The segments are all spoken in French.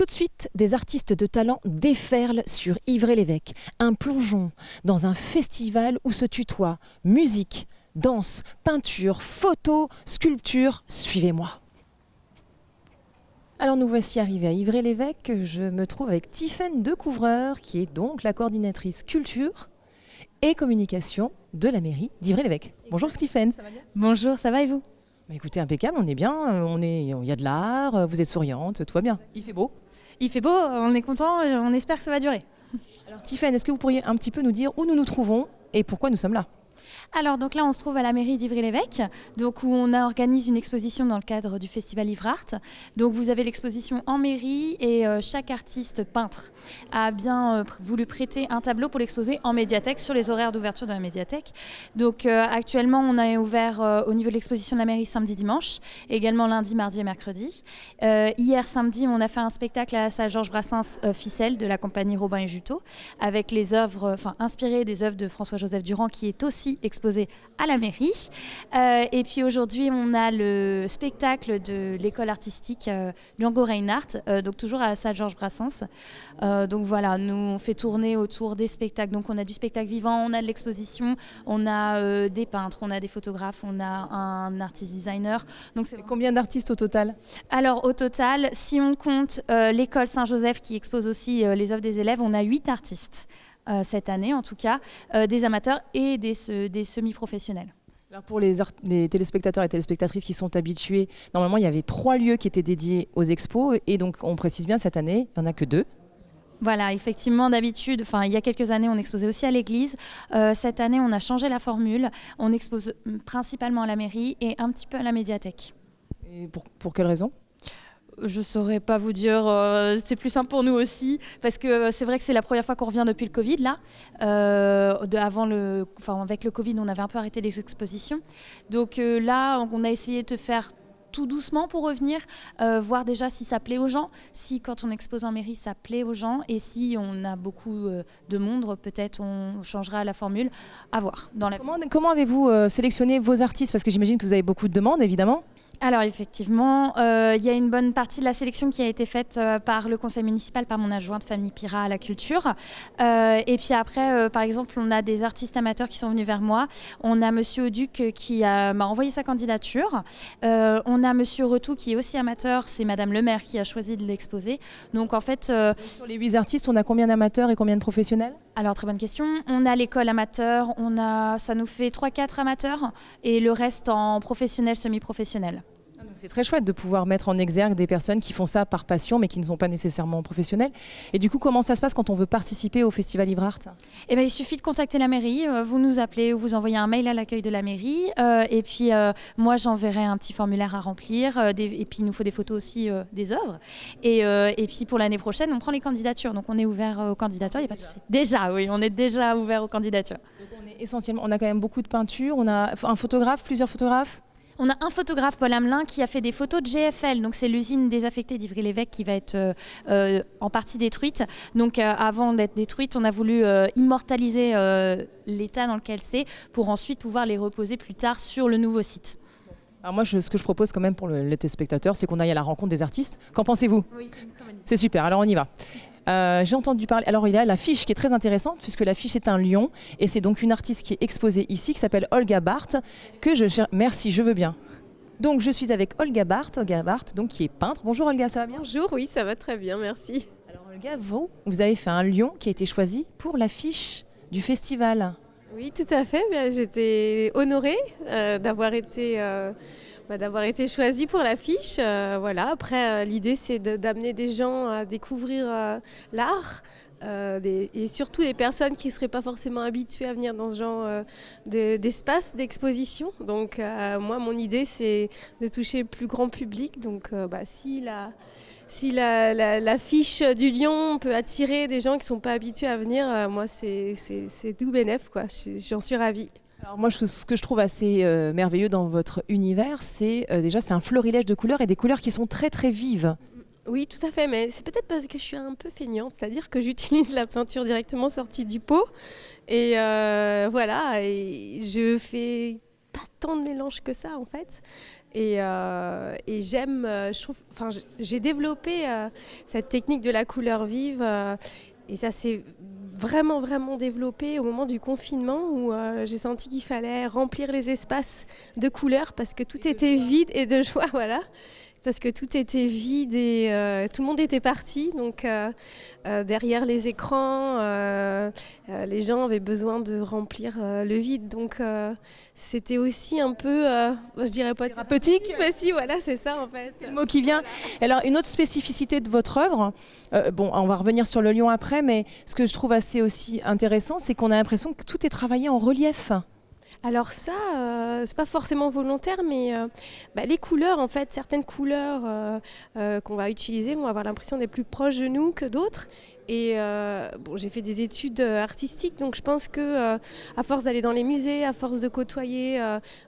Tout de suite, des artistes de talent déferlent sur Ivry-l'Évêque. Un plongeon dans un festival où se tutoient musique, danse, peinture, photo, sculpture. Suivez-moi. Alors nous voici arrivés à Ivry-l'Évêque. Je me trouve avec Tiffaine Decouvreur, qui est donc la coordinatrice culture et communication de la mairie d'Ivry-l'Évêque. Bonjour Tiffaine, ça va bien ? Bonjour, ça va et vous ? Bah écoutez, impeccable, on est bien, il y a de l'art, vous êtes souriante, tout va bien. Il fait beau ? Il fait beau, on est content, on espère que ça va durer. Alors Tiffaine, est-ce que vous pourriez un petit peu nous dire où nous nous trouvons et pourquoi nous sommes là ? Alors donc là on se trouve à la mairie d'Ivry-l'Évêque, donc où on organise une exposition dans le cadre du festival Ivre-Art. Donc vous avez l'exposition en mairie et chaque artiste peintre a bien voulu prêter un tableau pour l'exposer en médiathèque sur les horaires d'ouverture de la médiathèque. Donc actuellement on est ouvert au niveau de l'exposition de la mairie samedi dimanche, et également lundi, mardi et mercredi. Hier samedi on a fait un spectacle à la salle Georges Brassens Ficelle de la compagnie Robin et Juteau avec les œuvres, inspirées des œuvres de François-Joseph Durand qui est aussi exposé à la mairie. Et puis aujourd'hui, on a le spectacle de l'école artistique Django Reinhardt, donc toujours à la salle Georges Brassens. Donc voilà, nous on fait tourner autour des spectacles. Donc on a du spectacle vivant, on a de l'exposition, on a des peintres, on a des photographes, on a un artist designer. Donc et combien d'artistes au total ? Alors au total, si on compte l'école Saint-Joseph qui expose aussi les œuvres des élèves, on a 8 artistes. Cette année en tout cas, des amateurs et des semi-professionnels. Alors pour les téléspectateurs et téléspectatrices qui sont habitués, normalement il y avait 3 lieux qui étaient dédiés aux expos et donc on précise bien cette année, il n'y en a que 2. Voilà, effectivement, d'habitude, il y a quelques années, on exposait aussi à l'église. Cette année, on a changé la formule. On expose principalement à la mairie et un petit peu à la médiathèque. Et pour quelle raison ? Je ne saurais pas vous dire, c'est plus simple pour nous aussi, parce que c'est vrai que c'est la première fois qu'on revient depuis le Covid, là. Avec le Covid, on avait un peu arrêté les expositions. Donc là, on a essayé de faire tout doucement pour revenir, voir déjà si ça plaît aux gens, si quand on expose en mairie, ça plaît aux gens, et si on a beaucoup de monde, peut-être on changera la formule, à voir. Comment avez-vous sélectionné vos artistes ? Parce que j'imagine que vous avez beaucoup de demandes, évidemment. Alors effectivement, il y a une bonne partie de la sélection qui a été faite par le conseil municipal, par mon adjointe Fanny Pira à la culture. Et puis après, par exemple, on a des artistes amateurs qui sont venus vers moi. On a Monsieur Auduc qui m'a envoyé sa candidature. On a Monsieur Retou qui est aussi amateur, c'est Madame le maire qui a choisi de l'exposer. Donc en fait... Sur les 8 artistes, on a combien d'amateurs et combien de professionnels ? Alors très bonne question. On a l'école amateur, ça nous fait 3-4 amateurs et le reste en professionnel, semi-professionnel. C'est très chouette de pouvoir mettre en exergue des personnes qui font ça par passion mais qui ne sont pas nécessairement professionnelles. Et du coup, comment ça se passe quand on veut participer au Festival Ivre-Art ? Eh bien, il suffit de contacter la mairie, vous nous appelez ou vous envoyez un mail à l'accueil de la mairie. Et puis, moi, j'enverrai un petit formulaire à remplir. Et puis, il nous faut des photos aussi des œuvres. Et puis, pour l'année prochaine, on prend les candidatures. Donc, on est ouvert aux candidatures, il n'y a pas de souci. Déjà, oui, on est déjà ouvert aux candidatures. Donc, on a quand même beaucoup de peintures. On a un photographe, plusieurs photographes ? On a un photographe, Paul Hamelin, qui a fait des photos de GFL. Donc, c'est l'usine désaffectée d'Ivry-l'Évêque qui va être en partie détruite. Donc, avant d'être détruite, on a voulu immortaliser l'état dans lequel c'est pour ensuite pouvoir les reposer plus tard sur le nouveau site. Alors moi, ce que je propose quand même pour les téléspectateurs, c'est qu'on aille à la rencontre des artistes. Qu'en pensez-vous ? Oui, c'est une très bonne idée. C'est super, alors on y va. J'ai entendu parler, alors il y a l'affiche qui est très intéressante puisque l'affiche est un lion et c'est donc une artiste qui est exposée ici qui s'appelle Olga Barth que je cherche. Merci, je veux bien. Donc je suis avec Olga Barth donc qui est peintre. Bonjour Olga, ça va bien ? Bonjour, oui, ça va très bien, merci. Alors Olga, vous avez fait un lion qui a été choisi pour l'affiche du festival. Oui, tout à fait. J'étais honorée d'avoir été choisie pour l'affiche. Voilà. Après, l'idée, c'est d'amener des gens à découvrir l'art. Et surtout des personnes qui ne seraient pas forcément habituées à venir dans ce genre d'espace, d'exposition. Donc moi, mon idée, c'est de toucher le plus grand public. Donc si l'affiche du lion peut attirer des gens qui ne sont pas habitués à venir, moi, c'est tout bénef, quoi. J'en suis ravie. Alors moi, ce que je trouve assez merveilleux dans votre univers, c'est déjà c'est un florilège de couleurs et des couleurs qui sont très très vives. Oui, tout à fait, mais c'est peut-être parce que je suis un peu feignante, c'est-à-dire que j'utilise la peinture directement sortie du pot. Et voilà, et je fais pas tant de mélange que ça en fait. Et j'aime, j'ai développé cette technique de la couleur vive et ça s'est vraiment développé au moment du confinement où j'ai senti qu'il fallait remplir les espaces de couleurs parce que tout était vide et de joie, voilà. Parce que tout était vide et tout le monde était parti. Donc derrière les écrans, les gens avaient besoin de remplir le vide. Donc c'était aussi un peu, je dirais pas thérapeutique, mais si, voilà, c'est ça en fait. C'est le mot qui vient. Alors une autre spécificité de votre œuvre, on va revenir sur le lion après, mais ce que je trouve assez aussi intéressant, c'est qu'on a l'impression que tout est travaillé en relief. Alors ça, c'est pas forcément volontaire, mais les couleurs, en fait, certaines couleurs qu'on va utiliser vont avoir l'impression d'être plus proches de nous que d'autres. Et j'ai fait des études artistiques, donc je pense que à force d'aller dans les musées, à force de côtoyer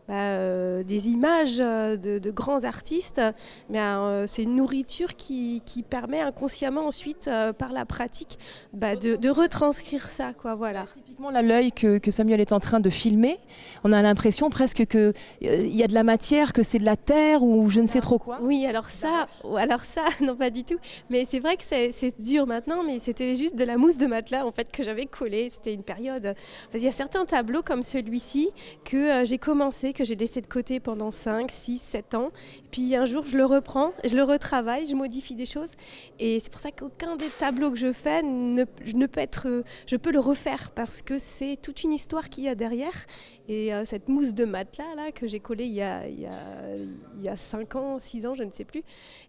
des images de grands artistes, c'est une nourriture qui permet inconsciemment ensuite, par la pratique, de retranscrire ça, quoi, voilà. Typiquement, là, l'œil que Samuel est en train de filmer, on a l'impression presque qu'il y a de la matière, que c'est de la terre ou je ne sais trop quoi. Oui, alors ça, non pas du tout. Mais c'est vrai que c'est dur maintenant, mais c'était juste de la mousse de matelas en fait que j'avais collée. C'était une période. Il y a certains tableaux comme celui-ci que j'ai commencé, que j'ai laissé de côté pendant 5, 6, 7 ans. Puis un jour, je le reprends, je le retravaille, je modifie des choses. Et c'est pour ça qu'aucun des tableaux que je fais je peux le refaire parce que c'est toute une histoire qu'il y a derrière. Et cette mousse de matelas là, que j'ai collée il y a 5 ans, 6 ans, je ne sais plus,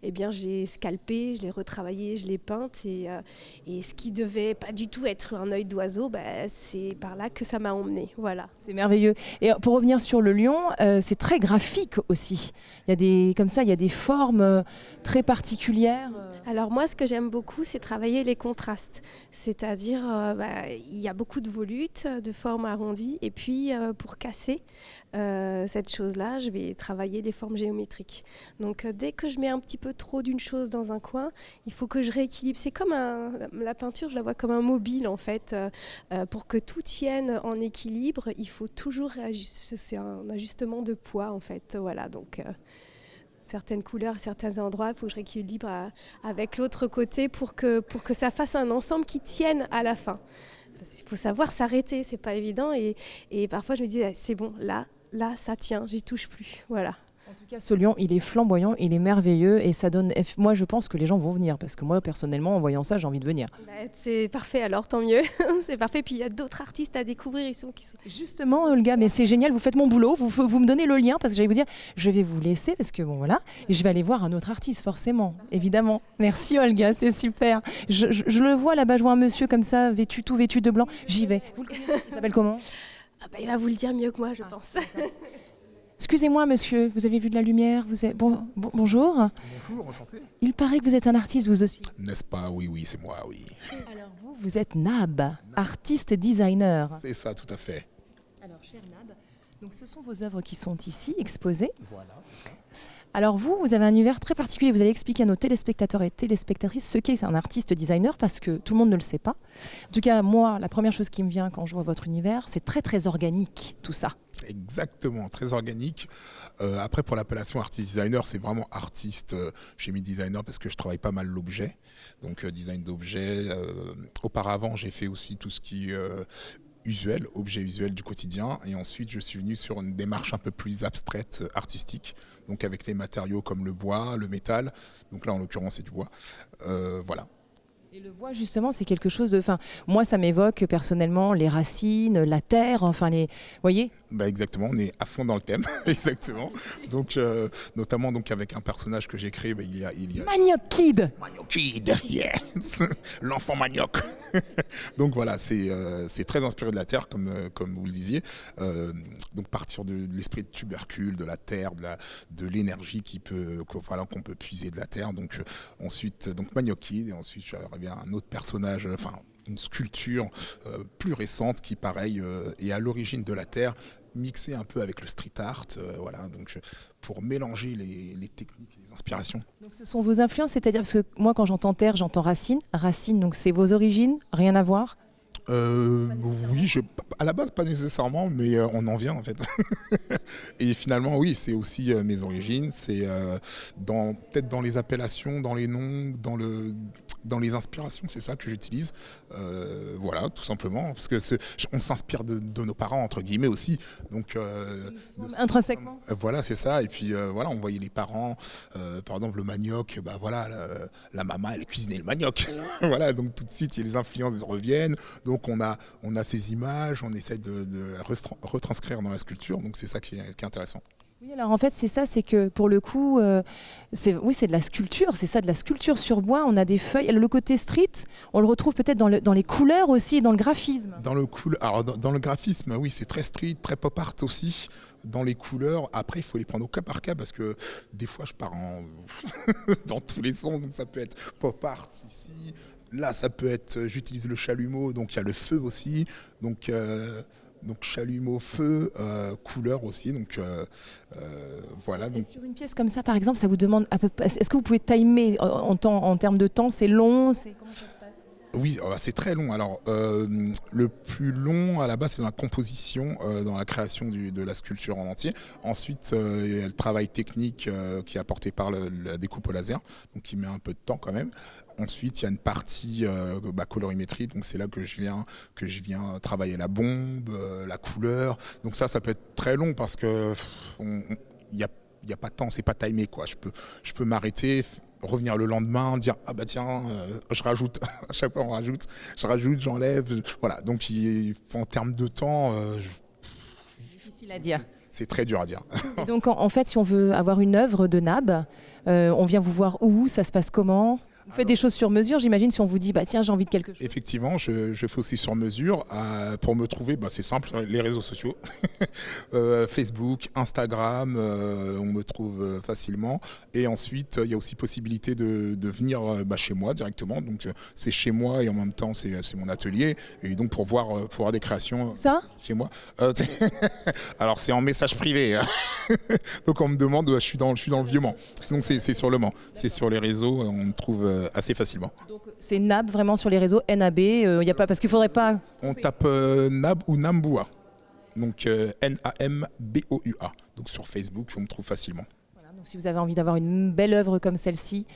eh bien j'ai scalpé, je l'ai retravaillé, je l'ai peinte et ce qui devait pas du tout être un œil d'oiseau, c'est par là que ça m'a emmené. Voilà. C'est merveilleux. Et pour revenir sur le lion, c'est très graphique aussi. Il y a des formes très particulières. Alors moi, ce que j'aime beaucoup, c'est travailler les contrastes. C'est-à-dire, il y a beaucoup de volutes, de formes arrondies, et puis pour casser cette chose-là, je vais travailler les formes géométriques. Donc dès que je mets un petit peu trop d'une chose dans un coin, il faut que je rééquilibre. C'est comme la peinture, je la vois comme un mobile en fait. Pour que tout tienne en équilibre, il faut toujours réajuster. C'est un ajustement de poids en fait. Voilà, donc certaines couleurs, certains endroits, il faut que je rééquilibre avec l'autre côté pour que ça fasse un ensemble qui tienne à la fin. Il faut savoir s'arrêter, c'est pas évident et parfois je me dis c'est bon, là ça tient, j'y touche plus, voilà. En tout cas, ce lion, il est flamboyant, il est merveilleux et ça donne. Moi, je pense que les gens vont venir parce que moi, personnellement, en voyant ça, j'ai envie de venir. C'est parfait, alors tant mieux. C'est parfait. Puis il y a d'autres artistes à découvrir. Justement, Olga, mais c'est génial. Vous faites mon boulot. Vous me donnez le lien parce que j'allais vous dire, je vais vous laisser parce que bon voilà, et je vais aller voir un autre artiste forcément, évidemment. Merci Olga, c'est super. Je le vois là-bas, je vois un monsieur comme ça, tout vêtu de blanc. J'y vais. Vous le connaissez? Il s'appelle comment? Il va vous le dire mieux que moi, je pense. Excusez-moi, monsieur, vous avez vu de la lumière, bonjour. Bonjour, enchanté. Il paraît que vous êtes un artiste, vous aussi. N'est-ce pas? Oui, c'est moi, oui. Alors vous êtes Nab, artiste designer. C'est ça, tout à fait. Alors, cher Nab, donc ce sont vos œuvres qui sont ici exposées. Voilà. Alors vous avez un univers très particulier. Vous allez expliquer à nos téléspectateurs et téléspectatrices ce qu'est un artiste designer parce que tout le monde ne le sait pas. En tout cas, moi, la première chose qui me vient quand je vois votre univers, c'est très très organique, tout ça. Exactement, très organique. Après, pour l'appellation artiste designer, c'est vraiment artiste. J'ai mis designer parce que je travaille pas mal l'objet. Donc design d'objets. Auparavant, j'ai fait aussi tout ce qui objet usuel du quotidien, et ensuite je suis venu sur une démarche un peu plus abstraite, artistique, donc avec les matériaux comme le bois, le métal, donc là en l'occurrence c'est du bois, voilà. Et le bois justement c'est quelque chose de, moi ça m'évoque personnellement les racines, la terre, vous voyez. Exactement, on est à fond dans le thème, exactement. Donc, notamment donc avec un personnage que j'ai créé, il y a Manioc Kid. Manioc Kid, yes, l'enfant manioc. Donc voilà, c'est très inspiré de la terre, comme vous le disiez. Donc partir de l'esprit de tubercule, de la terre, de l'énergie qu'on peut puiser de la terre. Donc ensuite, Manioc Kid, et ensuite je reviens à un autre personnage, une sculpture plus récente qui, pareil, est à l'origine de la terre, mixée un peu avec le street art, voilà, donc pour mélanger les techniques, les inspirations. Donc ce sont vos influences, c'est-à-dire parce que moi quand j'entends terre, j'entends racine. Racine, donc c'est vos origines, rien à voir. Oui, à la base pas nécessairement, mais on en vient en fait. Et finalement, oui, c'est aussi mes origines, c'est peut-être dans les appellations, dans les noms, dans les inspirations, c'est ça que j'utilise. Voilà, tout simplement, parce que on s'inspire de nos parents entre guillemets aussi, donc Intrinsèquement. voilà, c'est ça. Et puis voilà, on voyait les parents, par exemple le manioc, bah voilà, la maman elle cuisinait le manioc. Voilà, donc tout de suite les influences reviennent. Donc on a ces images, on essaie de retranscrire dans la sculpture. Donc c'est ça qui est intéressant. Oui, alors en fait, c'est ça, c'est que pour le coup, c'est de la sculpture, c'est ça, de la sculpture sur bois. On a des feuilles. Le côté street, on le retrouve peut-être dans les couleurs aussi, dans le graphisme. Alors dans le graphisme, oui, c'est très street, très pop art aussi. Dans les couleurs, après, il faut les prendre au cas par cas parce que des fois, je pars dans tous les sens. Donc ça peut être pop art ici. Là, ça peut être, j'utilise le chalumeau, donc il y a le feu aussi. Donc chalumeau, feu, couleur aussi. Donc voilà. Donc, sur une pièce comme ça, par exemple, ça vous demande à peu près. Est-ce que vous pouvez timer en termes de temps? C'est long? Comment ça se passe? oui, c'est très long. Alors, le plus long à la base, c'est dans la composition, dans la création de la sculpture en entier. Ensuite, il y a le travail technique qui est apporté par la découpe au laser, donc qui met un peu de temps quand même. Ensuite, il y a une partie colorimétrie, donc c'est là que je viens travailler la bombe, la couleur. Donc ça peut être très long parce que il y a pas de temps, c'est pas timé quoi. Je peux m'arrêter, revenir le lendemain, dire ah bah tiens, je rajoute. À chaque fois on rajoute, j'enlève. Voilà. Donc en termes de temps, Difficile à dire. c'est très dur à dire. Et donc en fait, si on veut avoir une œuvre de Nab, on vient vous voir où? Ça se passe comment? Vous faites des choses sur mesure, j'imagine, si on vous dit bah tiens j'ai envie de quelque chose. Effectivement, je fais aussi sur mesure. Pour me trouver, c'est simple, les réseaux sociaux, Facebook, Instagram, on me trouve facilement. Et ensuite, il y a aussi possibilité de venir chez moi directement. Donc c'est chez moi et en même temps c'est mon atelier. Et donc pour voir des créations Ça chez moi. Alors c'est en message privé. Donc on me demande, je suis dans le Vieux-Mans. Sinon c'est sur le Mans. C'est sur les réseaux, on me trouve assez facilement. Donc c'est Nab vraiment sur les réseaux, NAB, y a pas, parce qu'il faudrait pas... On tape Nab ou Nambua, donc Namboua. Donc sur Facebook, on me trouve facilement. Voilà, donc si vous avez envie d'avoir une belle œuvre comme celle-ci,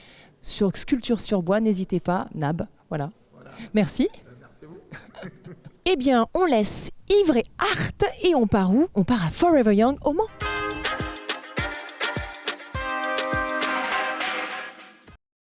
sur sculpture sur bois, n'hésitez pas, Nab. Voilà. Merci. Merci à vous. Eh bien, on laisse Ivre et Art et on part où? On part à Forever Young au Mans.